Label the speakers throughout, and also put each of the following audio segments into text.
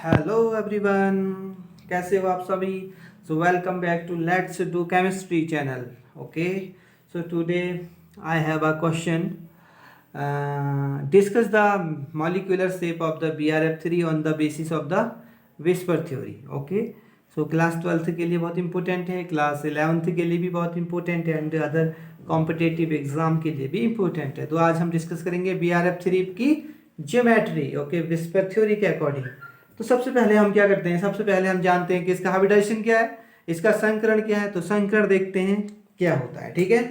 Speaker 1: Hello everyone, कैसे हो आप सभी। So welcome back to let's do chemistry channel. Okay, so today I have a question. Discuss the molecular shape of the BRF3 on the basis of the VSEPR theory. Okay, so class 12th के लिए बहुत important है, class 11th के लिए भी बहुत important है and other competitive exam के लिए भी इंपॉर्टेंट है। तो आज हम डिस्कस करेंगे BRF3 की ज्योमेट्री। ओके, विस्पर थ्योरी के अकॉर्डिंग। तो सबसे पहले हम क्या करते हैं, सबसे पहले हम जानते हैं कि इसका हाइब्रिडाइजेशन क्या है, इसका संकरण क्या है। तो संकरण देखते हैं क्या होता है। ठीक है,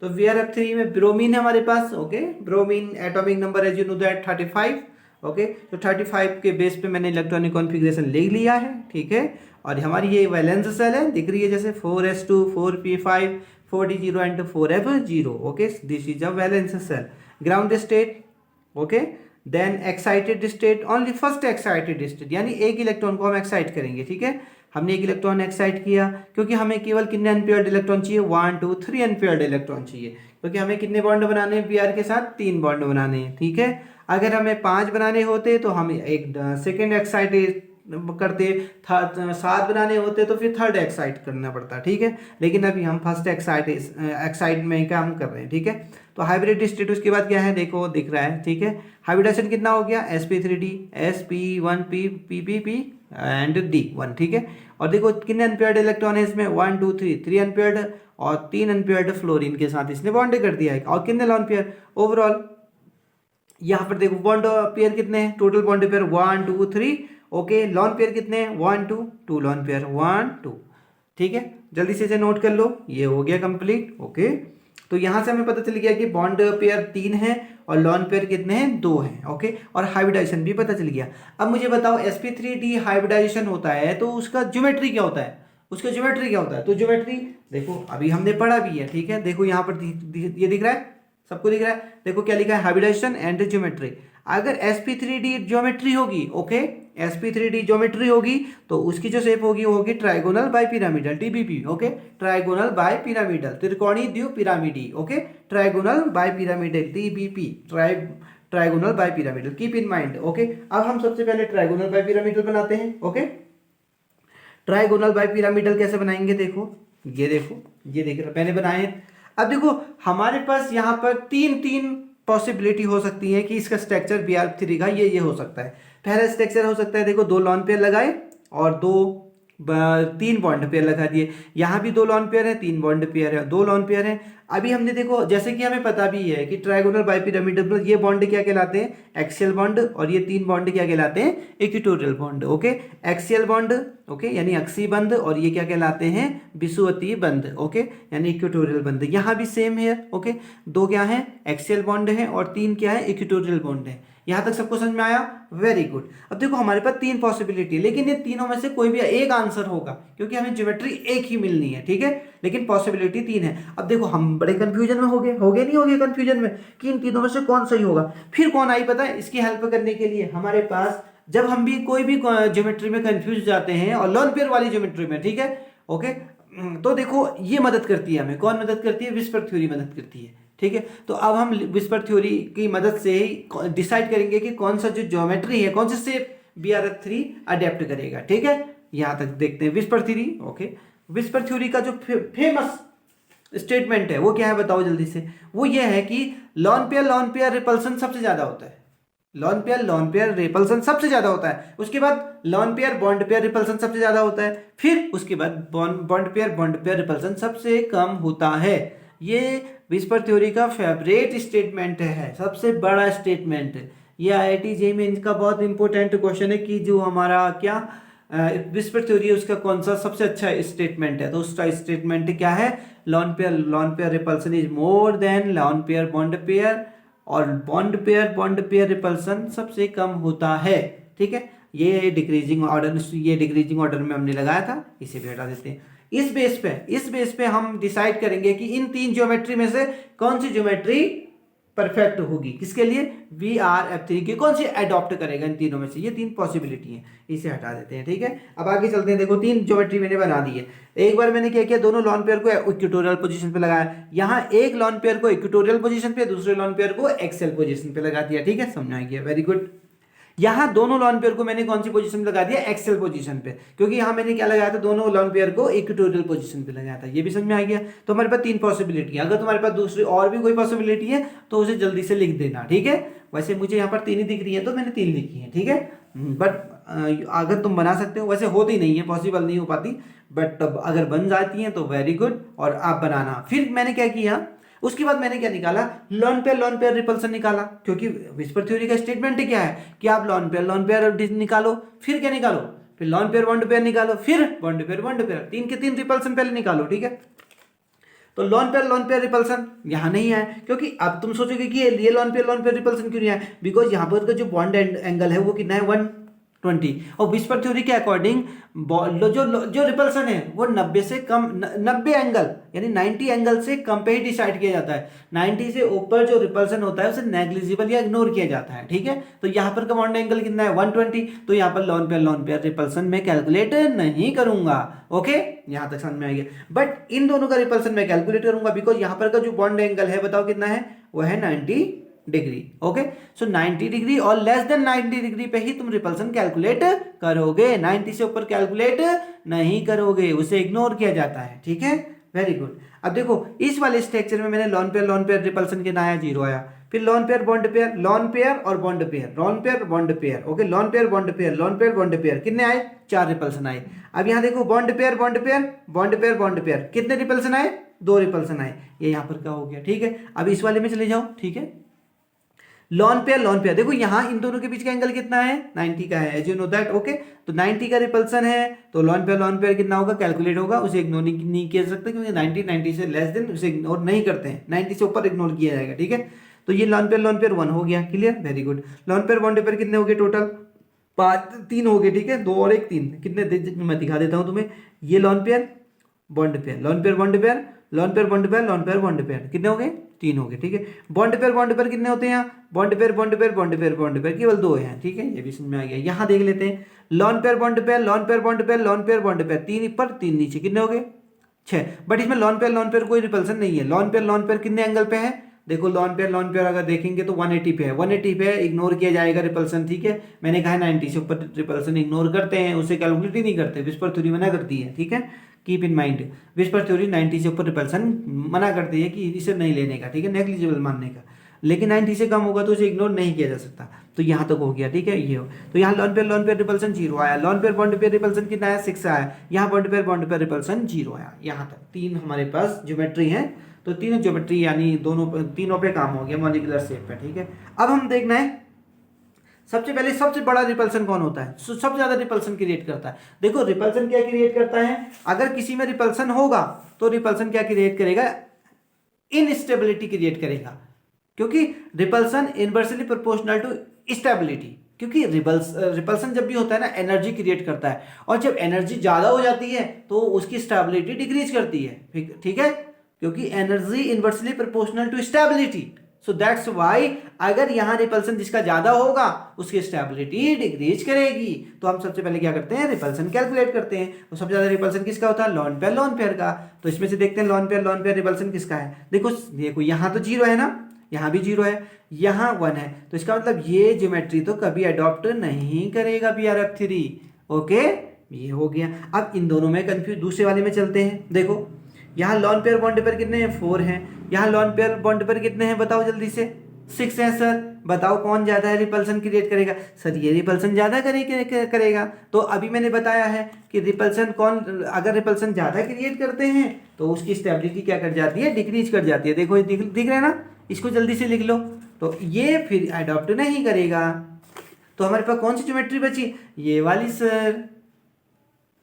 Speaker 1: तो BRF3 में ब्रोमीन है हमारे पास। Okay, bromine atomic number as you know that 35। Okay, तो 35 के बेस पे मैंने इलेक्ट्रॉनिक कॉन्फ़िगरेशन ले लिया है। ठीक है, और हमारी ये वैलेंस सेल है, दिख रही है जैसे 4s2 4p5 4d0 and 4f0। Okay, this is a valence shell. Ground state, okay, then excited state, only first excited state, यानी एक इलेक्ट्रॉन को हम एक्साइट करेंगे। ठीक है, हमने एक इलेक्ट्रॉन एक्साइट किया क्योंकि हमें केवल कितने अनपेयर्ड इलेक्ट्रॉन चाहिए, 1 2 3 अनपेयर्ड इलेक्ट्रॉन चाहिए, क्योंकि हमें कितने बॉन्ड बनाने हैं पीआर के साथ, 3 बॉन्ड बनाने हैं। ठीक है, अगर हमें 5 बनाने होते तो हम एक सेकेंड एक्साइटेड करते, 7 बनाने होते तो फिर थर्ड एक्साइट करना पड़ता। ठीक है, लेकिन अभी हम फर्स्ट एक्साइट में काम कर रहे हैं। ठीक है, तो हाइब्रिड स्टेट उसके बाद क्या है, देखो दिख रहा है। ठीक है, हाइब्रिडेशन कितना हो गया, sp3d sp1p pp and d1। ठीक है, और देखो कितने अनपेयर्ड इलेक्ट्रॉन है इसमें, 1 2 3 अनपेयर्ड, और 3 अनपेयर्ड फ्लोरीन के साथ इसने बॉन्ड कर दिया है। और कितने लॉन पेयर ओवरऑल, यहाँ पर देखो बॉन्ड पेयर कितने हैं, total bond pair 1 2 3। Okay, lone pair कितने हैं, 1 2 2 लॉन पेयर 1 2। ठीक है, जल्दी से इसे नोट कर लो, ये हो गया कंप्लीट। ओके, तो यहां से हमें पता चल गया कि बॉन्ड पेयर 3 है और लॉन पेयर कितने हैं, 2 हैं। ओके, और हाइब्रिडाइजेशन भी पता चल गया। अब मुझे बताओ sp3d हाइब्रिडाइजेशन होता है तो उसका ज्योमेट्री क्या होता है, उसका ज्योमेट्री क्या होता है। तो ज्योमेट्री देखो अभी हमने पढ़ा भी है। ठीक है, देखो यहाँ पर ये दिख रहा है, सबको दिख रहा है, देखो क्या लिखा है, हाइब्रिडाइजेशन एंड ज्योमेट्री। अगर sp3d ज्योमेट्री होगी, ओके, sp3d ज्योमेट्री होगी तो उसकी जो शेप होगी वो होगी trigonal bipyramidal, TBP। Okay, trigonal bipyramidal, त्रिकोणीय द्विपिरामिडी। Okay, trigonal bipyramidal, TBP, trigonal bipyramidal, keep in mind. Okay, अब हम सबसे पहले ट्राइगोनल बाय पिरामिडल बनाते हैं। ओके, ट्राइगोनल बाय पिरामिडल कैसे बनाएंगे, देखो ये देखो, ये देख रहे मैंने बनाए हैं। अब देखो हमारे पास यहाँ पर तीन तीन पॉसिबिलिटी हो सकती है कि इसका स्ट्रक्चर BRF3 का ये हो सकता है। पहला स्ट्रक्चर हो सकता है, देखो 2 लॉन पेयर लगाए और 3 बॉन्ड पेयर लगा दिए। यहाँ भी 2 लॉन पेयर है, 3 बॉन्ड पेयर है, 2 लॉन पेयर है। अभी हमने देखो जैसे कि हमें पता भी है कि ट्राइगोनल बाइपिरामिडल ये बॉन्ड क्या कहलाते हैं, एक्सियल बॉन्ड, और ये 3 बॉन्ड क्या कहलाते हैं, equatorial bond. Okay, axial bond, okay, यानी अक्षीय बंध, और ये क्या कहलाते हैं, विषुवतीय बंध। ओके, यानी इक्वेटोरियल बंध। यहाँ भी सेम है। ओके, 2 क्या है, एक्सियल बॉन्ड है, और 3 क्या है, इक्वेटोरियल बॉन्ड है। यहाँ तक सबको समझ में आया, वेरी गुड। अब देखो हमारे पास 3 पॉसिबिलिटी है, लेकिन ये तीनों में से कोई भी एक आंसर होगा क्योंकि हमें ज्योमेट्री एक ही मिलनी है। ठीक है, लेकिन पॉसिबिलिटी 3 है। अब देखो हम बड़े कंफ्यूजन में नहीं हो गए कंफ्यूजन में कि इन तीनों में से कौन सही होगा। फिर कौन आई पता है, इसकी हेल्प करने के लिए हमारे पास, जब हम भी कोई भी ज्योमेट्री में कंफ्यूज जाते हैं और लॉन पेयर वाली ज्योमेट्री में, ठीक है, ओके, तो देखो ये मदद करती है हमें, कौन मदद करती है, विस्पर थ्योरी मदद करती है। ठीक है, तो अब हम विस्पर थ्योरी की मदद से ही डिसाइड करेंगे कि कौन सा जो ज्योमेट्री है, कौन सा शेप BRF3 अडेप्ट करेगा। ठीक है, यहां तक देखते हैं whisper theory. Okay, whisper theory का जो फेमस स्टेटमेंट है वो क्या है, बताओ जल्दी से। वो ये है कि लॉन पेयर रिपल्सन सबसे ज्यादा होता है, लॉन पेयर रिपल्सन सबसे ज्यादा होता है। उसके बाद lawn pair bond pair repulsion सबसे ज्यादा होता है, फिर उसके बाद बॉन्ड पेयर रिपल्सन सबसे कम होता है। ये विस्पर थ्योरी का फेवरेट स्टेटमेंट है, सबसे बड़ा स्टेटमेंट। ये IIT JEE में इनका बहुत इंपॉर्टेंट क्वेश्चन है कि जो हमारा क्या विस्पर थ्योरी है उसका कौन सा सबसे अच्छा स्टेटमेंट है। तो उसका स्टेटमेंट क्या है, lone pair repulsion is more than lawn pair bond pair, और बॉन्ड पेयर रिपल्सन सबसे कम होता है। ठीक है, ये डिक्रीजिंग ऑर्डर में हमने लगाया था, इसे भी हटा देते हैं। इस बेस पे हम डिसाइड करेंगे कि इन 3 ज्योमेट्री में से कौन सी ज्योमेट्री परफेक्ट होगी, किसके लिए, BRF3 की कौन सी अडॉप्ट करेगा इन तीनों में से। ये 3 पॉसिबिलिटी है, इसे हटा देते हैं। ठीक है, अब आगे चलते हैं। देखो 3 ज्योमेट्री मैंने बना दी है। एक बार मैंने क्या किया, दोनों लॉन पेयर को इक्वेटोरियल पोजीशन पे लगाया। यहाँ एक लॉन पेयर को इक्वेटोरियल पोजीशन पे, दूसरे लॉन पेयर को एक्सियल पोजीशन पे लगा दिया। ठीक है, समझ आ गया, वेरी गुड। यहाँ दोनों लॉन पेयर को मैंने कौन सी पोजीशन पे लगा दिया, एक्सेल पोजीशन पे, क्योंकि यहाँ मैंने क्या लगाया था, दोनों लॉन पेयर को इक्वेटोरियल पोजीशन पे लगाया था। ये भी समझ में आ गया। तो हमारे पास 3 पॉसिबिलिटी है। अगर तुम्हारे पास दूसरी और भी कोई पॉसिबिलिटी है तो उसे जल्दी से लिख देना, ठीक है। वैसे मुझे यहाँ पर 3 ही दिख रही है तो मैंने 3 लिखी है, ठीक है। बट अगर तुम बना सकते हो, वैसे होती नहीं है, पॉसिबल नहीं हो पाती, बट अगर बन जाती है तो वेरी गुड, और आप बनाना। फिर मैंने क्या किया, उसके बाद मैंने क्या निकाला, लॉन पेयर रिपल्सन निकाला, क्योंकि विस्पर थ्योरी का स्टेटमेंट क्या है कि आप लॉन पेयर निकालो, फिर क्या निकालो, फिर लॉन पेयर बॉन्ड पेयर निकालो, फिर बॉन्ड पेयर 3 के 3 रिपल्सन पहले निकालो, ठीक है। तो लॉन पेयर रिपल्सन यहां नहीं है, क्योंकि अब तुम सोचोगे कि ये लॉन पेयर रिपल्सन क्यों नहीं है, बिकॉज यहां पर का जो बॉन्ड एंगल है वो कितना है, 120, और विस्पर थ्योरी के अकॉर्डिंग जो रिपल्सन है वो 90 से कम, 90 एंगल यानी 90 एंगल से कम पे ही डिसाइड किया जाता है। 90 से ऊपर जो रिपल्सन होता है उसे नेग्लिजिबल या इग्नोर किया जाता है, ठीक है। तो यहाँ पर का बॉन्ड एंगल कितना है, 120, तो यहाँ पर लॉन पेयर रिपल्सन में कैलकुलेट नहीं करूंगा, ओके, यहाँ तक समझ में आ गया। बट इन दोनों का रिपल्सन में कैलकुलेट करूंगा, बिकॉज यहाँ पर का जो बॉन्ड एंगल है बताओ कितना है, वो है 90 डिग्री, ओके। सो 90 डिग्री और लेस देन 90 डिग्री पे ही तुम रिपल्सन कैलकुलेट करोगे, 90 से ऊपर कैलकुलेट नहीं करोगे, उसे इग्नोर किया जाता है, ठीक है। Very good. अब देखो इस वाले स्ट्रक्चर में मैंने लॉन पेयर रिपल्सन कितना आया, 0 आया। फिर lone pair bond pair, lone pair और bond pair, lone pair bond pair, okay, lone pair bond pair, lone pair bond pair, कितने आए, 4 रिपल्सन आए। अब यहाँ देखो bond pair bond pair bond pair bond pair, कितने रिपल्सन आए, 2 repulsion आए। ये यहाँ पर क्या हो गया, ठीक है। अब इस वाले में चले जाओ, ठीक है। लॉन पेयर देखो यहाँ इन दोनों के बीच का एंगल कितना है, 90 का है, as you know that, okay. तो 90 का रिपल्सन है, तो लॉन पेयर कितना होगा, कैलकुलेट होगा, उसे इग्नोर नहीं किया जा सकता, क्योंकि 90 से लेस देन उसे इग्नोर नहीं करते हैं, 90 से ऊपर इग्नोर किया जाएगा, ठीक है। तो ये लॉन पेयर 1 हो गया, clear, very good. Lawn pair bond pair कितने हो गए टोटल, 3 हो गए, ठीक है, 2 और 1 3, कितने मैं दिखा देता हूँ तुम्हें। ये lawn pair bond pair, lone pair bond pair, lone pair bond pair, lone pair bond pair, कितने हो गए, 3 हो गए, ठीक है। बॉन्ड पेयर कितने होते हैं यहाँ, बॉन्ड पेयर केवल 2 हैं, ठीक है, ये भी समझ में आ गया। यहाँ देख लेते हैं lawn pair bond pair, lone pair bond pair, lone pair bond pair, 3 ऊपर 3 नीचे, कितने हो गए, 6। बट इसमें लॉन पेयर कोई रिपल्सन नहीं है। लॉन पेयर कितने एंगल पे है, देखो लॉन पेयर अगर देखेंगे तो 180 पे है, 180 पे इग्नोर किया जाएगा रिपल्सन, ठीक है। मैंने कहा 90 से ऊपर रिपल्सन इग्नोर करते हैं, उसे कैलकुलेट ही नहीं करते, विस्पर थ्योरी मना करती है, ठीक है। Keep in mind, whisper theory 90 से ऊपर रिपल्सन मना करती है कि इसे नहीं लेने का, ठीक है, नेग्लिजिबल मानने का। लेकिन 90 से कम होगा तो उसे इग्नोर नहीं किया जा सकता। तो यहाँ तक हो गया, ठीक है, ये हो। तो यहाँ लॉन पेयर रिपल्सन 0 आया, lawn pair bond pair repulsion कितना आया, 6 आया। यहाँ बॉन्ड पेयर रिपल्सन 0 आया। यहाँ तक 3 हमारे पास ज्योमेट्री है, तो तीनों ज्योमेट्री यानी तीनों पे काम हो गया मॉलिक्यूलर शेप पे, ठीक है। अब हम देखना है सबसे पहले सबसे बड़ा रिपल्सन कौन होता है, सबसे ज्यादा रिपल्सन क्रिएट करता है। देखो रिपल्सन क्या क्रिएट करता है, अगर किसी में रिपल्सन होगा तो रिपल्सन क्या क्रिएट करेगा, इनस्टेबिलिटी क्रिएट करेगा, क्योंकि repulsion inversely proportional to stability. क्योंकि रिपल्सन जब भी होता है ना, एनर्जी क्रिएट करता है, और जब एनर्जी ज्यादा हो जाती है तो उसकी स्टेबिलिटी डिक्रीज करती है, ठीक है, क्योंकि energy inversely proportional to stability. So that's why अगर यहाँ रिपल्सन जिसका ज्यादा होगा उसकी स्टेबिलिटी डिक्रीज करेगी। तो हम सबसे पहले क्या करते हैं, रिपल्सन कैलकुलेट करते हैं। तो सबसे ज्यादा रिपल्सन किसका होता है, लॉन पेयर का। तो इसमें से देखते हैं लॉन पेयर रिपल्सन किसका है। देखो यहाँ तो 0 है ना, यहाँ भी 0 है, यहाँ 1 है, तो इसका मतलब ये ज्योमेट्री तो कभी अडॉप्ट नहीं करेगा BRF3, ओके, ये हो गया। अब इन दोनों में कंफ्यूज, दूसरे वाले में चलते हैं। देखो यहाँ लॉन पेयर बॉन्ड पेयर कितने हैं, 4 हैं। यहाँ लॉन पेयर बॉन्ड पेयर कितने हैं बताओ जल्दी से, 6 हैं सर। बताओ कौन ज्यादा है रिपल्सन क्रिएट करेगा, सर ये रिपल्सन ज्यादा करेगा। तो अभी मैंने बताया है कि रिपल्सन अगर रिपल्सन ज्यादा क्रिएट करते हैं तो उसकी स्टेबिलिटी क्या कर जाती है, डिक्रीज कर जाती है। देखो दिख रहा है ना, इसको जल्दी से लिख लो। तो ये फिर अडॉप्ट नहीं करेगा। तो हमारे पास कौन सी ज्योमेट्री बची, ये वाली सर,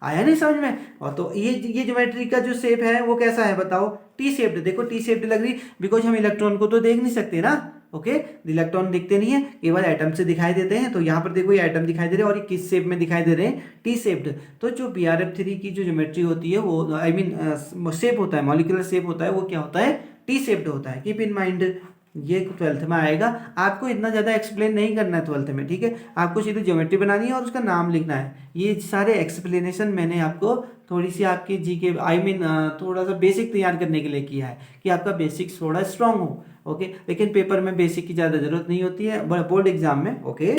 Speaker 1: आया नहीं समझ में। और तो ये ज्योमेट्री का जो शेप है वो कैसा है बताओ, टी शेप्ड। देखो टी शेप्ड लग रही, बिकॉज हम इलेक्ट्रॉन को तो देख नहीं सकते ना, ओके, इलेक्ट्रॉन दिखते नहीं है, केवल एटम से दिखाई देते हैं। तो यहाँ पर देखो ये एटम दिखाई दे रहे हैं और ये किस शेप में दिखाई दे रहे हैं, टी शेप्ड। तो जो BRF3 की जो ज्योमेट्री होती है वो आई मीन शेप होता है, मॉलिक्यूलर शेप होता है, वो क्या होता है, टी शेप्ड होता है। कीप इन माइंड, ये 12th में आएगा। आपको इतना ज़्यादा एक्सप्लेन नहीं करना है 12th में, ठीक है, आपको सीधे ज्योमेट्री बनानी है और उसका नाम लिखना है। ये सारे एक्सप्लेनेशन मैंने आपको थोड़ी सी आपकी जीके आई मीन थोड़ा सा बेसिक तैयार करने के लिए किया है कि आपका बेसिक्स थोड़ा स्ट्रांग हो, ओके। लेकिन पेपर में बेसिक की ज़्यादा जरूरत नहीं होती है, बोर्ड एग्जाम में, ओके।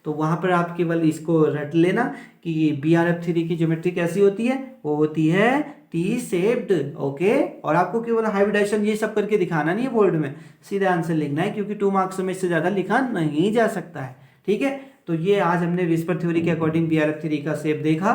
Speaker 1: तो वहाँ पर आप केवल इसको रट लेना कि BRF3 की ज्योमेट्री कैसी होती है, वो होती है टी शेप्ड। ओके, और आपको केवल हाइब्रिडाइजेशन ये सब करके दिखाना नहीं है बोर्ड में, सीधा आंसर लिखना है, क्योंकि 2 मार्क्स में इससे ज़्यादा लिखा नहीं जा सकता है। ठीक है, तो ये आज हमने विस्पर थ्योरी के अकॉर्डिंग BRF3 का शेप देखा।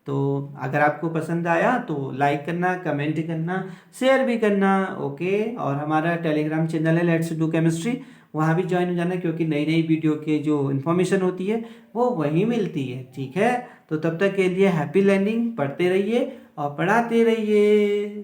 Speaker 1: तो अगर आपको पसंद आया तो लाइक करना, कमेंट करना, शेयर भी करना। ओके, और हमारा टेलीग्राम चैनल है लेट्स डू केमिस्ट्री, वहाँ भी ज्वाइन हो जाना, क्योंकि नई नई वीडियो के जो इन्फॉर्मेशन होती है वो वहीं मिलती है। ठीक है, तो तब तक के लिए हैप्पी लर्निंग, पढ़ते रहिए और पढ़ाते रहिए।